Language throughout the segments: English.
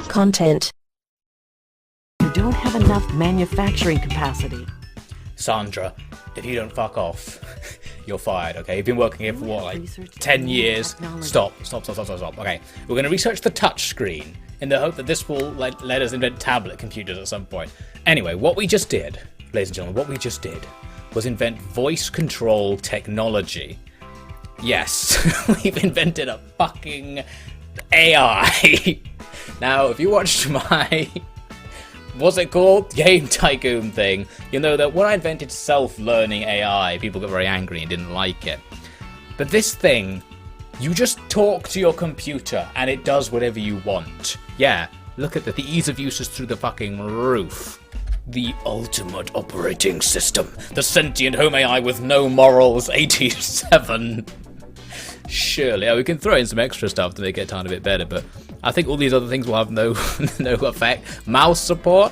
Content. You don't have enough manufacturing capacity. Sandra, if you don't fuck off, you're fired, okay? You've been working here for what, like 10 years? Stop. Okay, we're going to research the touch screen in the hope that this will let us invent tablet computers at some point. Anyway, what we just did, ladies and gentlemen, what we just did was invent voice control technology. Yes, we've invented a fucking AI. Now, if you watched my... what's it called? Game Tycoon thing. You'll know that when I invented self-learning AI, people got very angry and didn't like it. But this thing, you just talk to your computer and it does whatever you want. Yeah, look at the ease of use is through the fucking roof. The ultimate operating system. The sentient home AI with no morals, 87. Surely, we can throw in some extra stuff to make it a tiny bit better, but I think all these other things will have no effect. Mouse support?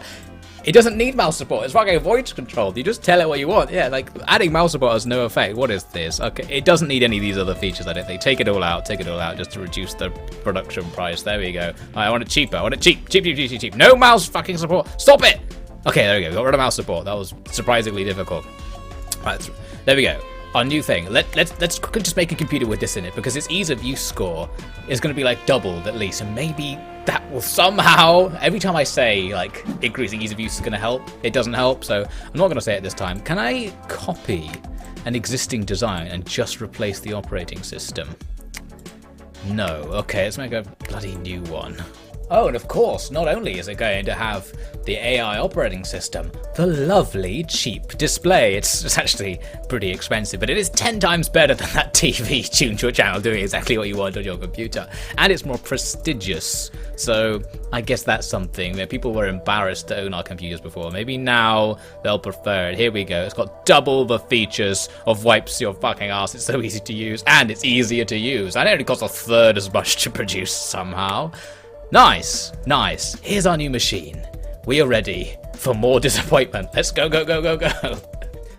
It doesn't need mouse support. It's fucking voice controlled. You just tell it what you want. Yeah, like adding mouse support has no effect. What is this? Okay, it doesn't need any of these other features, I don't think. Take it all out just to reduce the production price. There we go. I want it cheaper. I want it cheap. No mouse fucking support. Stop it! Okay, there we go. Got rid of mouse support. That was surprisingly difficult. Right, there we go. Our new thing. Let's just make a computer with this in it, because its ease of use score is going to be like doubled at least, and maybe that will somehow, every time I say like increasing ease of use is going to help, it doesn't help, so I'm not going to say it this time. Can I copy an existing design and just replace the operating system? No. Okay, let's make a bloody new one. Oh, and of course, not only is it going to have the AI operating system, the lovely cheap display. It's actually pretty expensive, but it is 10 times better than that TV tuned to a channel doing exactly what you want on your computer. And it's more prestigious. So I guess that's something that people were embarrassed to own our computers before. Maybe now they'll prefer it. Here we go. It's got double the features of wipes your fucking ass. It's so easy to use, and it's easier to use. And it only costs a third as much to produce somehow. Nice. Here's our new machine. We are ready for more disappointment. Let's go.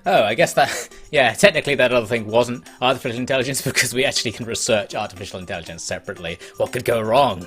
Oh, I guess that... yeah, technically that other thing wasn't artificial intelligence, because we actually can research artificial intelligence separately. What could go wrong?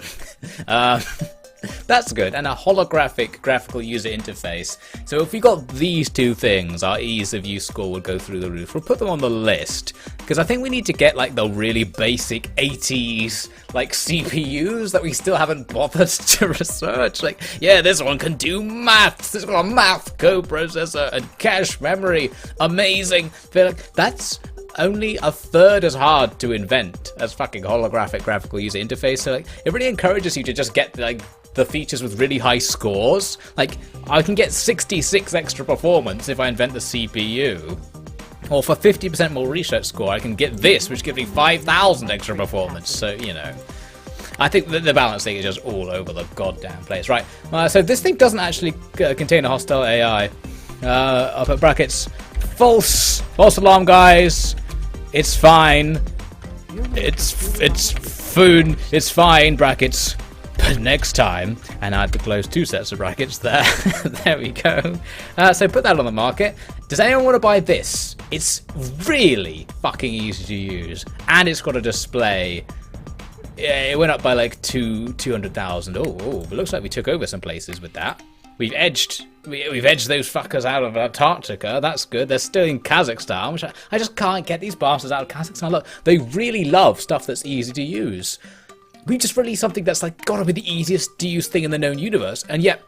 That's good. And a holographic graphical user interface. So if we got these two things, our ease of use score would go through the roof. We'll put them on the list, because I think we need to get like the really basic 80s like CPUs that we still haven't bothered to research. Like, yeah, this one can do maths. This got a math coprocessor and cache memory. Amazing. But like, that's only a third as hard to invent as fucking holographic graphical user interface. So like, it really encourages you to just get like the features with really high scores. Like, I can get 66 extra performance if I invent the CPU. Or for 50% more research score, I can get this, which gives me 5,000 extra performance. So, you know, I think that the balance thing is just all over the goddamn place. Right, so this thing doesn't actually contain a hostile AI. I'll put brackets. False alarm, guys. It's fine. It's fine, brackets. But next time, and I had to close 2 sets of brackets there. There we go. So put that on the market. Does anyone want to buy this? It's really fucking easy to use, and it's got a display. Yeah, it went up by like 200,000. Oh, it looks like we took over some places with that. We've edged those fuckers out of Antarctica. That's good. They're still in Kazakhstan, which I just can't get these bastards out of Kazakhstan. Look, they really love stuff that's easy to use. We just released something that's like gotta be the easiest to use thing in the known universe, and yet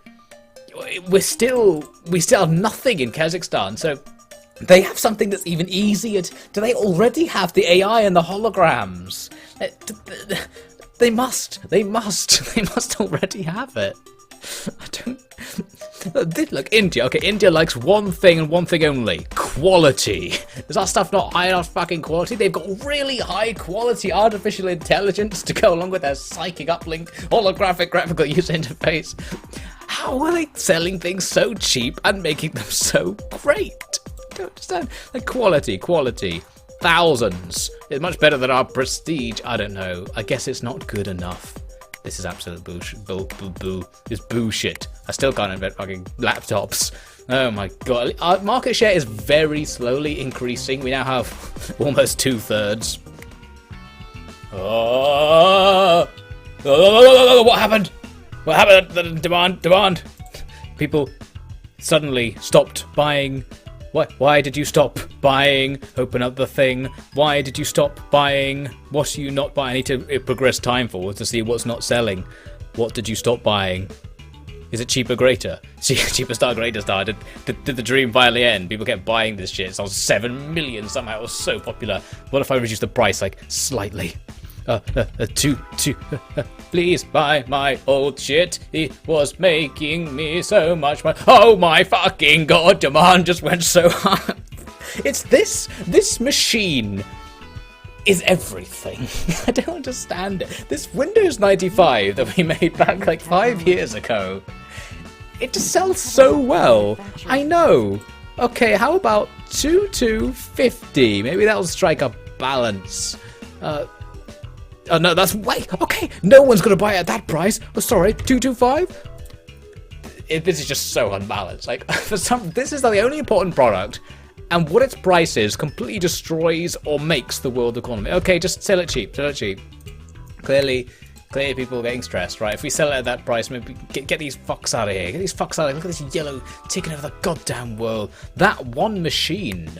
we still have nothing in Kazakhstan. So they have something that's even easier. Do they already have the AI and the holograms? They must already have it. I don't... Look, India. Okay, India likes one thing and one thing only. Quality. Is our stuff not high enough fucking quality? They've got really high quality artificial intelligence to go along with their psychic uplink holographic graphical user interface. How are they selling things so cheap and making them so great? I don't understand. Like, quality. Thousands. It's much better than our prestige. I don't know. I guess it's not good enough. This is absolute bullshit. It's bullshit. I still can't invent fucking laptops. Oh my god. Our market share is very slowly increasing. We now have almost 2/3. Oh, what happened? What happened? Demand. People suddenly stopped buying. Why did you stop buying? Open up the thing. Why did you stop buying? What are you not buying? I need to progress time forward to see what's not selling. What did you stop buying? Is it cheaper, greater? Cheaper star, greater star. Did the dream finally end? People kept buying this shit. It sold 7 million somehow. It was so popular. What if I reduce the price, like, slightly? Please buy my old shit. It was making me so much money. Oh my fucking god, demand just went so high. It's this machine is everything. I don't understand it. This Windows 95 that we made back like 5 years ago, it just sells so well. I know. Okay, how about 2250? Maybe that'll strike a balance. Oh no, that's way okay. No one's gonna buy it at that price. Oh, sorry, 225. This is just so unbalanced. Like this is the only important product, and what its price is completely destroys or makes the world economy. Okay, just sell it cheap. Sell it cheap. Clearly people are getting stressed, right? If we sell it at that price, maybe get these fucks out of here. Get these fucks out of here. Look at this yellow taking over the goddamn world. That one machine.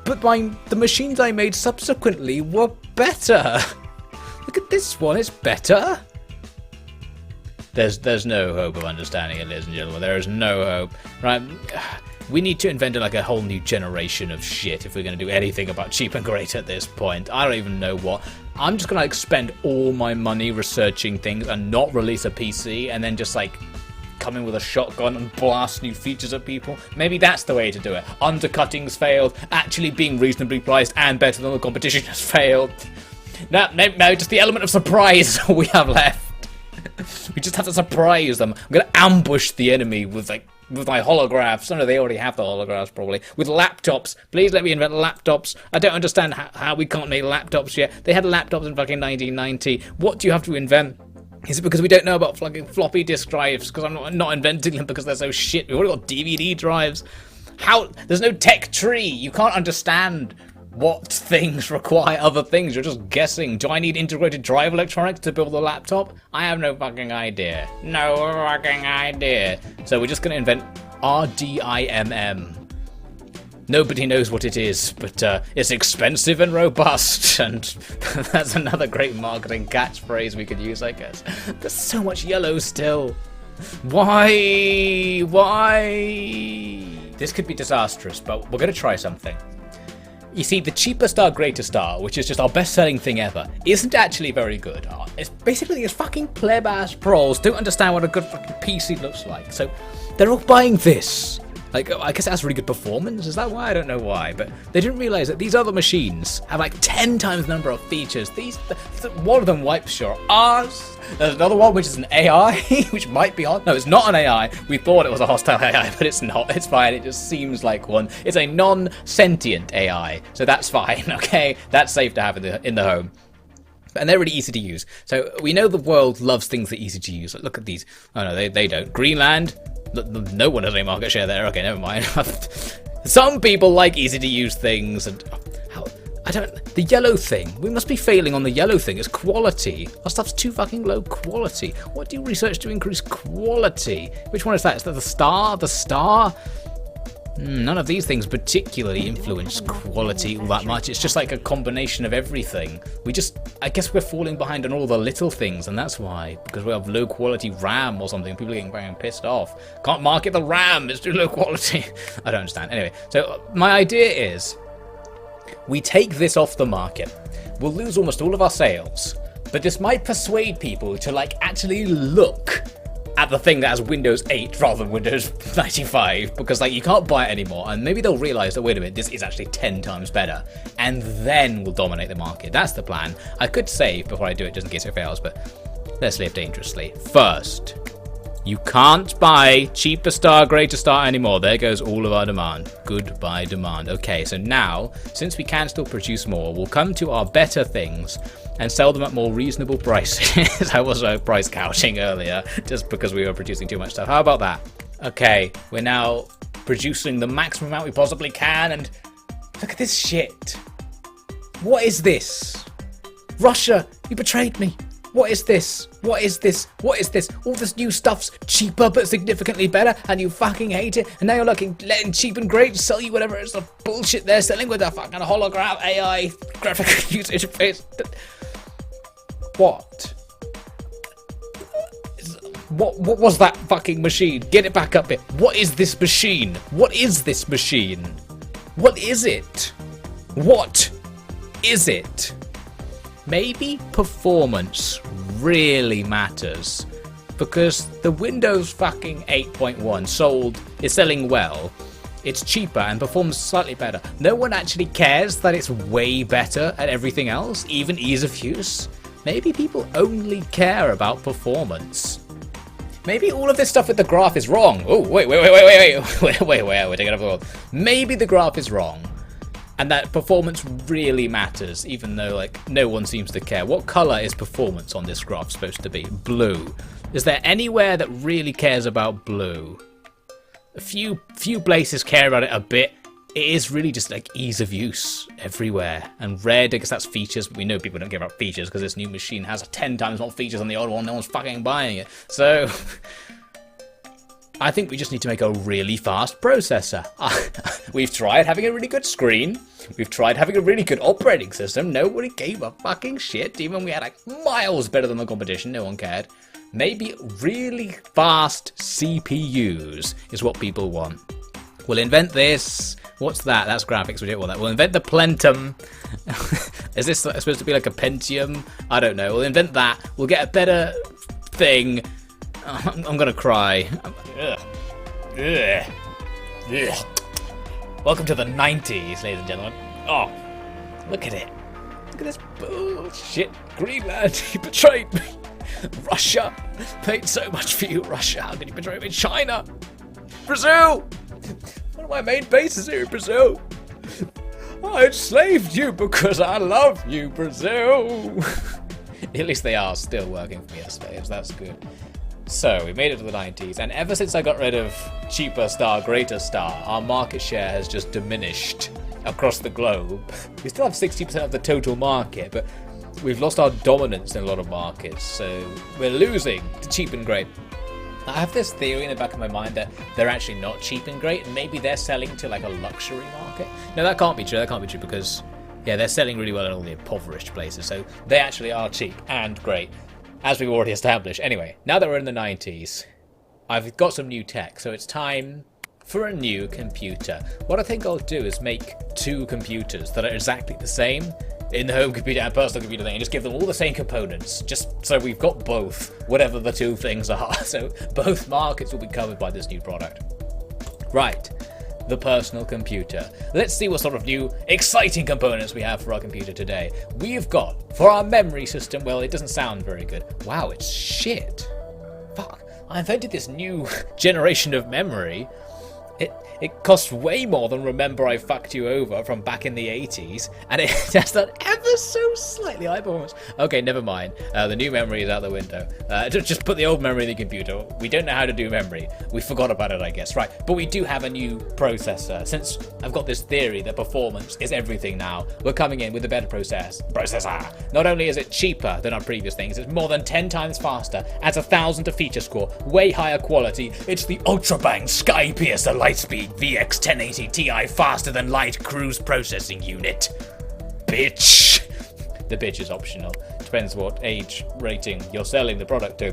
But the machines I made subsequently were better. Look at this one, it's better. There's no hope of understanding it, ladies and gentlemen. There is no hope. Right, we need to invent like a whole new generation of shit if we're going to do anything about cheap and great at this point. I don't even know what. I'm just going to like spend all my money researching things and not release a PC and then just like come in with a shotgun and blast new features at people. Maybe that's the way to do it. Undercutting's failed. Actually being reasonably priced and better than the competition has failed. No, just the element of surprise is all we have left. We just have to surprise them. I'm gonna ambush the enemy with my holographs. Oh no, they already have the holographs probably. With laptops. Please let me invent laptops. I don't understand how we can't make laptops yet. They had laptops in fucking 1990. What do you have to invent? Is it because we don't know about fucking floppy disk drives? Because I'm not inventing them because they're so shit. We've already got DVD drives. How? There's no tech tree. You can't understand what things require other things. You're just guessing. Do I need integrated drive electronics to build a laptop? I have no fucking idea. No fucking idea. So we're just going to invent RDIMM. Nobody knows what it is, but it's expensive and robust, and that's another great marketing catchphrase we could use, I guess. There's so much yellow still. Why? This could be disastrous, but we're going to try something. You see, the cheaper star, greater star, which is just our best-selling thing ever, isn't actually very good. It's basically these fucking pleb-ass pros don't understand what a good fucking PC looks like, so they're all buying this. Like, I guess it has really good performance. Is that why? I don't know why. But they didn't realize that these other machines have like 10 times the number of features. One of them wipes your ass. There's another one which is an AI, which might be on. No, it's not an AI. We thought it was a hostile AI, but it's not. It's fine. It just seems like one. It's a non-sentient AI. So that's fine, okay? That's safe to have in the home. And they're really easy to use. So we know the world loves things that are easy to use. Like, look at these. Oh no, they don't. Greenland. No one has any market share there. Okay, never mind. Some people like easy to use things, and the yellow thing. We must be failing on the yellow thing. It's quality. Our stuff's too fucking low quality. What do you research to increase quality? Which one is that? Is that the star? The star? None of these things particularly influence quality all that much. It's just like a combination of everything. I guess we're falling behind on all the little things, and that's why. Because we have low quality RAM or something. People are getting pissed off. Can't market the RAM, it's too low quality. I don't understand. Anyway, so my idea is we take this off the market. We'll lose almost all of our sales, but this might persuade people to like actually look at the thing that has Windows 8 rather than Windows 95, because like you can't buy it anymore, and maybe they'll realize that, wait a minute, this is actually 10 times better, and then we'll dominate the market. That's the plan. I could save before I do it just in case it fails, but let's live dangerously. First, you can't buy cheaper star, greater star anymore. There goes all of our demand. Goodbye demand. Okay, so now, since we can still produce more, we'll come to our better things and sell them at more reasonable prices. I was price gouging earlier just because we were producing too much stuff. How about that? Okay, we're now producing the maximum amount we possibly can, and look at this shit. What is this? Russia, you betrayed me. What is this? What is this? What is this? All this new stuff's cheaper but significantly better, and you fucking hate it. And now you're letting cheap and great sell you whatever it's the bullshit they're selling with a fucking hologram AI graphic user interface. What? What was that fucking machine? Get it back up here. What is this machine? What is this machine? What is it? What is it? Maybe performance really matters, because the Windows fucking 8.1 is selling well. It's cheaper and performs slightly better. No one actually cares that it's way better at everything else, even ease of use. Maybe people only care about performance. Maybe all of this stuff with the graph is wrong. Oh, wait, we're taking up the world. Maybe the graph is wrong, and that performance really matters, even though, like, no one seems to care. What color is performance on this graph supposed to be? Blue. Is there anywhere that really cares about blue? A few places care about it a bit. It is really just like ease of use everywhere. And red, I guess that's features, but we know people don't care about features because this new machine has 10 times more features than the old one. No one's fucking buying it. So I think we just need to make a really fast processor. We've tried having a really good screen. We've tried having a really good operating system. Nobody gave a fucking shit. Even when we had like miles better than the competition, no one cared. Maybe really fast CPUs is what people want. We'll invent this. What's that? That's graphics. We don't want that. We'll invent the Plentum. Is this supposed to be like a Pentium? I don't know. We'll invent that. We'll get a better thing. I'm gonna cry. Ugh. Ugh. Ugh. Welcome to the 90s, ladies and gentlemen. Oh, look at it. Look at this bullshit. Greenland, you betrayed me. Russia, paid so much for you. Russia, how can you betray me? China, Brazil. One of my main bases here in Brazil. I enslaved you because I love you, Brazil. At least they are still working for me as slaves. That's good. So, we made it to the 90s, and ever since I got rid of cheaper star, greater star, our market share has just diminished across the globe. We still have 60% of the total market, but we've lost our dominance in a lot of markets, so we're losing to cheap and great. I have this theory in the back of my mind that they're actually not cheap and great, and maybe they're selling to like a luxury market. No, that can't be true. That can't be true because, yeah, they're selling really well in all the impoverished places, so they actually are cheap and great, as we've already established. Anyway, now that we're in the 90s, I've got some new tech, so it's time for a new computer. What I think I'll do is make two computers that are exactly the same in the home computer and personal computer thing, and just give them all the same components, just so we've got both, whatever the two things are. So both markets will be covered by this new product. Right, the personal computer. Let's see what sort of new exciting components we have for our computer today. We've got, for our memory system, well, it doesn't sound very good. Wow, it's shit. Fuck, I invented this new generation of memory. It costs way more than Remember I Fucked You Over from back in the 80s, and it has that ever so slightly high performance. Okay, never mind. The new memory is out the window. Just put the old memory in the computer. We don't know how to do memory. We forgot about it, I guess. Right, but we do have a new processor. Since I've got this theory that performance is everything now, we're coming in with a better processor. Not only is it cheaper than our previous things, it's more than 10 times faster, adds 1,000 to feature score, way higher quality. It's the Ultrabang Sky Piercer Lightspeed VX 1080 Ti faster than light cruise processing unit. Bitch. The bitch is optional. Depends what age rating you're selling the product to.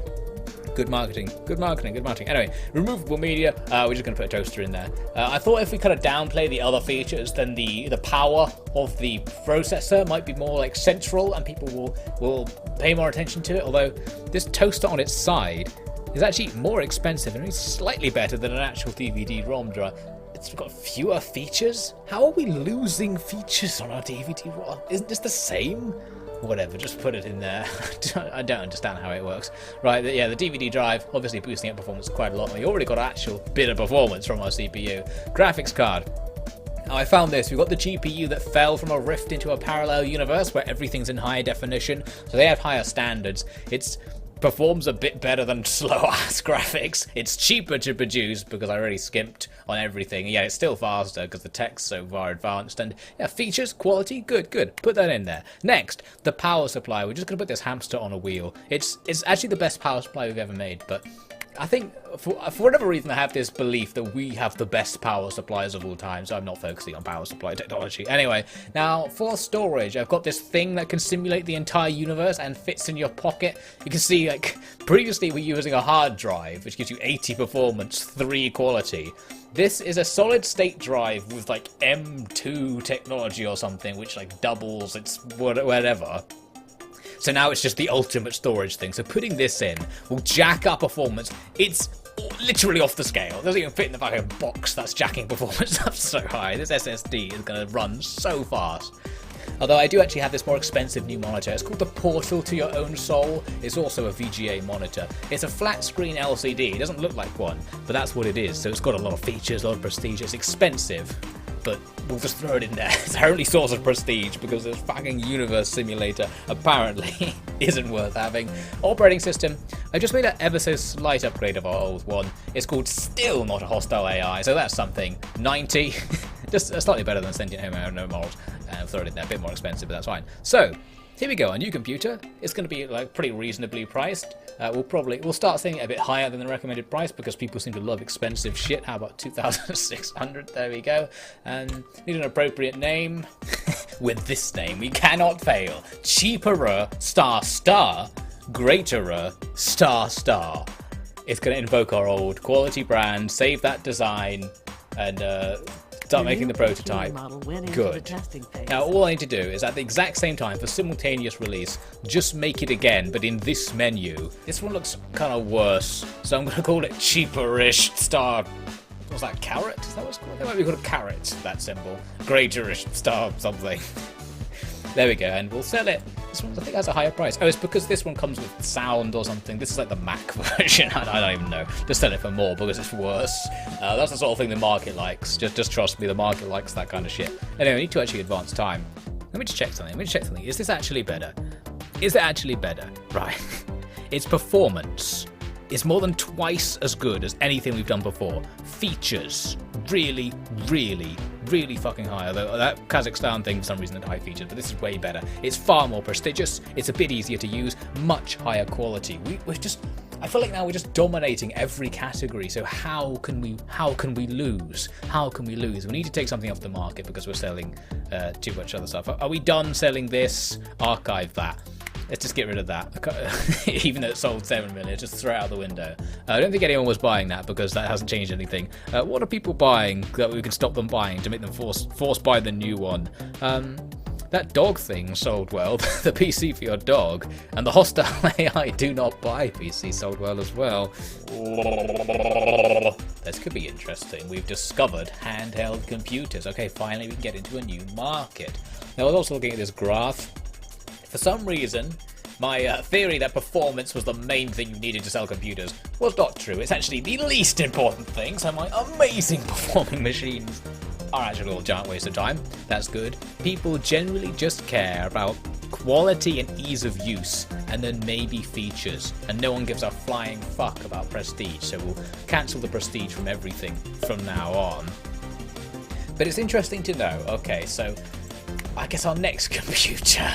Good marketing. Anyway, removable media. We're just going to put a toaster in there. I thought if we kind of downplay the other features, then the power of the processor might be more like central, and people will pay more attention to it. Although this toaster on its side is actually more expensive and only slightly better than an actual DVD-ROM drive. It's got fewer features? How are we losing features on our DVD-ROM? Isn't this the same? Whatever, just put it in there. I don't understand how it works. Right, yeah, the DVD drive, obviously boosting up performance quite a lot. We already got an actual bit of performance from our CPU. Graphics card. Now, I found this. We've got the GPU that fell from a rift into a parallel universe where everything's in high definition, so they have higher standards. It's performs a bit better than slow-ass graphics. It's cheaper to produce because I already skimped on everything. Yeah, it's still faster because the tech's so far advanced. And yeah, features, quality, good. Put that in there. Next, the power supply. We're just going to put this hamster on a wheel. It's actually the best power supply we've ever made, but I think, for whatever reason, I have this belief that we have the best power supplies of all time, so I'm not focusing on power supply technology. Anyway, now, for storage, I've got this thing that can simulate the entire universe and fits in your pocket. You can see, like, previously we were using a hard drive, which gives you 80 performance, 3 quality. This is a solid-state drive with, like, M2 technology or something, which, like, doubles its whatever. So now it's just the ultimate storage thing. So putting this in will jack up performance. It's literally off the scale. It doesn't even fit in the fucking box that's jacking performance up so high. This SSD is going to run so fast. Although I do actually have this more expensive new monitor. It's called the Portal to Your Own Soul. It's also a VGA monitor. It's a flat screen LCD. It doesn't look like one, but that's what it is. So it's got a lot of features, a lot of prestige. It's expensive, but we'll just throw it in there. It's our only source of prestige because this fucking universe simulator apparently isn't worth having. Operating system. I just made an ever so slight upgrade of our old one. It's called Still Not a Hostile AI, so that's something. 90. Just slightly better than Sentient Homo No Morals. I'll throw it in there, a bit more expensive, but that's fine. So, here we go, a new computer. It's going to be like pretty reasonably priced. We'll start seeing it a bit higher than the recommended price because people seem to love expensive shit. How about 2,600? There we go. And need an appropriate name. With this name, we cannot fail. Cheaperer star greaterer star. It's going to invoke our old quality brand, save that design, and start making the prototype. Good. Now all I need to do is at the exact same time for simultaneous release, just make it again, but in this menu. This one looks kind of worse, so I'm going to call it cheaperish star. What's that, carrot? Is that what it's called? That might be called a carrot, that symbol. Greaterish star something. There we go, and we'll sell it. This one I think has a higher price. Oh, it's because this one comes with sound or something. This is like the Mac version. I don't even know. Just sell it for more because it's worse. That's the sort of thing the market likes. Just trust me, the market likes that kind of shit. Anyway, we need to actually advance time. Let me just check something. Is this actually better? Is it actually better? Right. Its performance is more than twice as good as anything we've done before. Features, really fucking high. Although that Kazakhstan thing for some reason had high features, but this is way better. It's far more prestigious. It's a bit easier to use. Much higher quality. I feel like now we're just dominating every category. So how can we lose? We need to take something off the market because we're selling too much other stuff. Are we done selling this? Archive that. Let's just get rid of that. Even though it sold 7 million, just throw it out the window. I don't think anyone was buying that because that hasn't changed anything. What are people buying that we can stop them buying to make them force buy the new one? That dog thing sold well, the PC for your dog, and the hostile AI do not buy PC sold well as well. This could be interesting. We've discovered handheld computers. Okay, finally we can get into a new market. Now I was also looking at this graph. For some reason, my theory that performance was the main thing you needed to sell computers was not true. It's actually the least important thing, so my amazing performing machines are actually a giant waste of time. That's good. People generally just care about quality and ease of use, and then maybe features. And no one gives a flying fuck about prestige, so we'll cancel the prestige from everything from now on. But it's interesting to know. Okay, so I guess our next computer...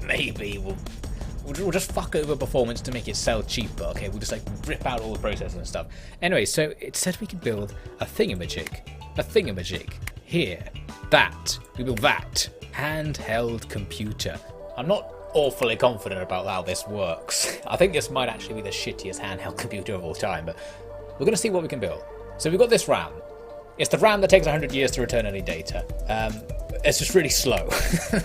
Maybe we'll just fuck over performance to make it sell cheaper. Okay, we'll just like rip out all the processors and stuff. Anyway, so it said we could build a thingamajig here. We build that handheld computer. I'm not awfully confident about how this works. I think this might actually be the shittiest handheld computer of all time, but we're gonna see what we can build. So we've got this RAM. It's the RAM that takes 100 years to return any data. It's just really slow.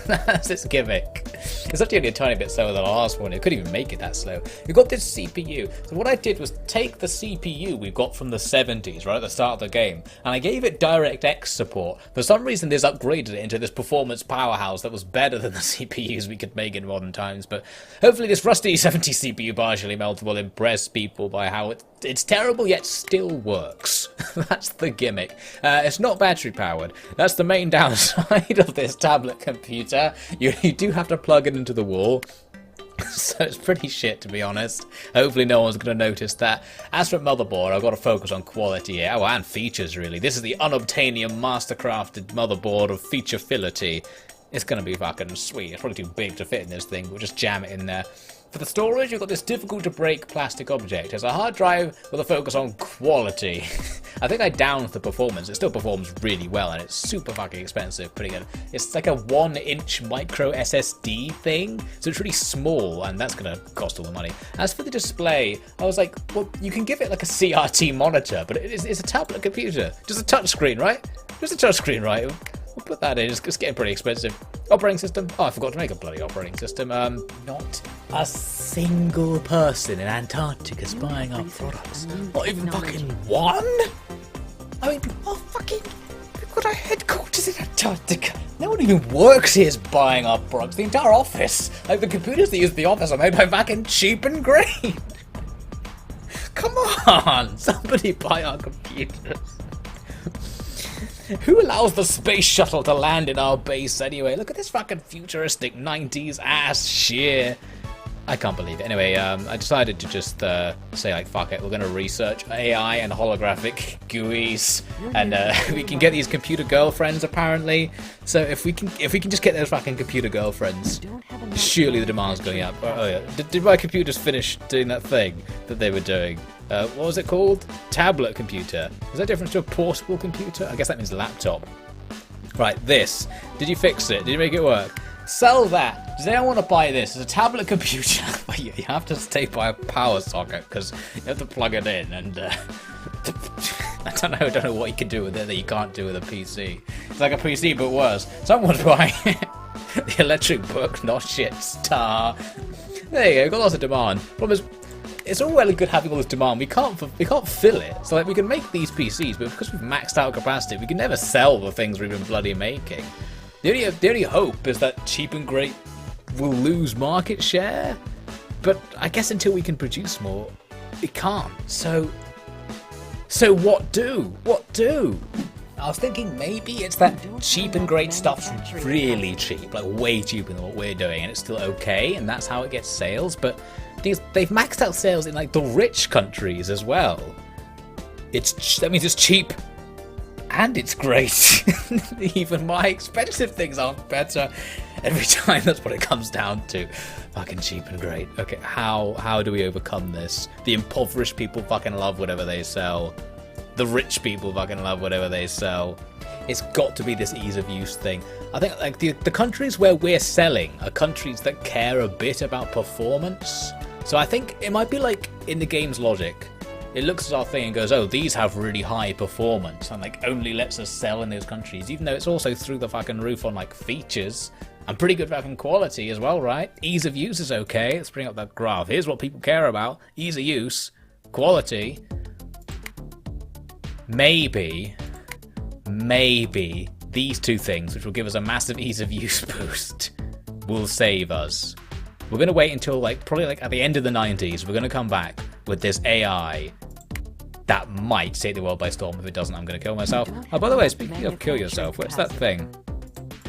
That's its gimmick. It's actually only a tiny bit slower than the last one. It couldn't even make it that slow. We've got this CPU. So what I did was take the CPU we've got from the 70s, right at the start of the game, and I gave it DirectX support. For some reason, this upgraded it into this performance powerhouse that was better than the CPUs we could make in modern times. But hopefully this rusty 70 CPU partially melted will impress people by how it's terrible yet still works. That's the gimmick. It's not battery powered. That's the main downside of this tablet computer. You do have to plug it into the wall. So it's pretty shit, to be honest. Hopefully no one's going to notice that. As for motherboard, I've got to focus on quality here. Oh, and features, really. This is the Unobtainium Mastercrafted motherboard of featurability. It's going to be fucking sweet. It's probably too big to fit in this thing. We'll just jam it in there. For the storage, you've got this difficult-to-break plastic object. It's a hard drive with a focus on quality. I think I downed the performance. It still performs really well, and it's super fucking expensive putting it. It's like a 1-inch micro SSD thing, so it's really small, and that's going to cost all the money. As for the display, I was like, well, you can give it like a CRT monitor, but it's a tablet computer. Just a touchscreen, right? Just a touchscreen, right? We'll put that in. It's getting pretty expensive. Operating system. Oh, I forgot to make a bloody operating system. Not a single person in Antarctica is buying our products. Not even fucking one? I mean, oh, fucking... We've got our headquarters in Antarctica. No one even works here is buying our products. The entire office. Like, the computers that use the office are made by fucking cheap and green. Come on! Somebody buy our computers. Who allows the space shuttle to land in our base anyway? Look at this fucking futuristic 90s ass shit. I can't believe it. Anyway, I decided to just say, like, fuck it. We're going to research AI and holographic GUIs. And we can get these computer girlfriends, apparently. So if we can just get those fucking computer girlfriends, surely the demand's going up. Oh, yeah. Did my computers finish doing that thing that they were doing? What was it called? Tablet computer. Is that different to a portable computer? I guess that means laptop. Right, this. Did you fix it? Did you make it work? Sell that. Does anyone want to buy this? It's a tablet computer. But you have to stay by a power socket because you have to plug it in. And I don't know what you can do with it that you can't do with a PC. It's like a PC but worse. Someone's buying it. The electric book, not shit. Star. There you go. Got lots of demand. Problem is, it's all well and good having all this demand. We can't fill it. So like we can make these PCs, but because we've maxed out capacity, we can never sell the things we've been bloody making. The only hope is that cheap and great will lose market share. But I guess until we can produce more, we can't. So what do? What do? I was thinking maybe it's that cheap and great stuff's really cheap, like way cheaper than what we're doing, and it's still okay, and that's how it gets sales. But they've maxed out sales in like the rich countries as well. That means it's cheap and it's great. Even my expensive things aren't better. Every time that's what it comes down to. Fucking cheap and great. Okay, how do we overcome this? The impoverished people fucking love whatever they sell. The rich people fucking love whatever they sell. It's got to be this ease of use thing. I think like the countries where we're selling are countries that care a bit about performance. So I think it might be like in the game's logic. It looks at our thing and goes, oh, these have really high performance, and like only lets us sell in those countries, even though it's also through the fucking roof on like features and pretty good fucking quality as well, right? Ease of use is okay. Let's bring up that graph. Here's what people care about: ease of use, quality. Maybe these two things, which will give us a massive ease of use boost, will save us. We're going to wait until like probably like at the end of the 90s. We're going to come back with this AI that might take the world by storm. If it doesn't, I'm going to kill myself. Oh, by the way, speaking of kill yourself, what's that thing?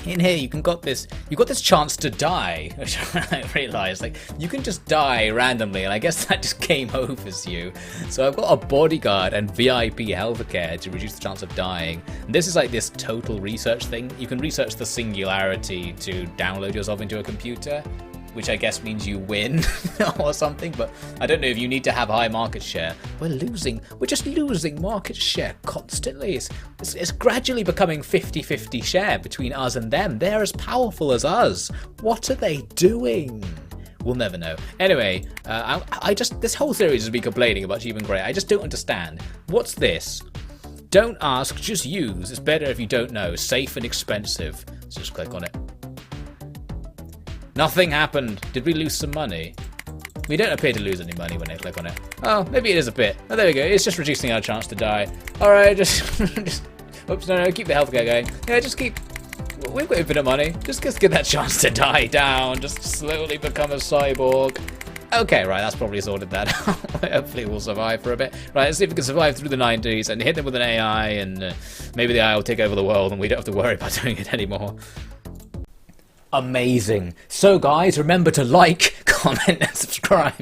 In here, you've got this chance to die, which I realised. Like, you can just die randomly, and I guess that just game overs you. So I've got a bodyguard and VIP healthcare to reduce the chance of dying. And this is like this total research thing. You can research the singularity to download yourself into a computer, which I guess means you win or something, but I don't know if you need to have high market share. We're just losing market share constantly. It's gradually becoming 50-50 share between us and them. They're as powerful as us. What are they doing? We'll never know. Anyway, this whole series has been complaining about cheap and great. I just don't understand. What's this? Don't ask, just use. It's better if you don't know. Safe and expensive. Let's just click on it. Nothing happened. Did we lose some money? We don't appear to lose any money when I click on it. Oh, maybe it is a bit. Oh, there we go. It's just reducing our chance to die. Alright, just oops, no, keep the healthcare going. Yeah, just keep... We've got infinite money. Just get that chance to die down. Just slowly become a cyborg. Okay, right, that's probably sorted that out. Hopefully we'll survive for a bit. Right, let's see if we can survive through the 90s and hit them with an AI, and maybe the AI will take over the world and we don't have to worry about doing it anymore. Amazing. So guys, remember to like, comment, and subscribe.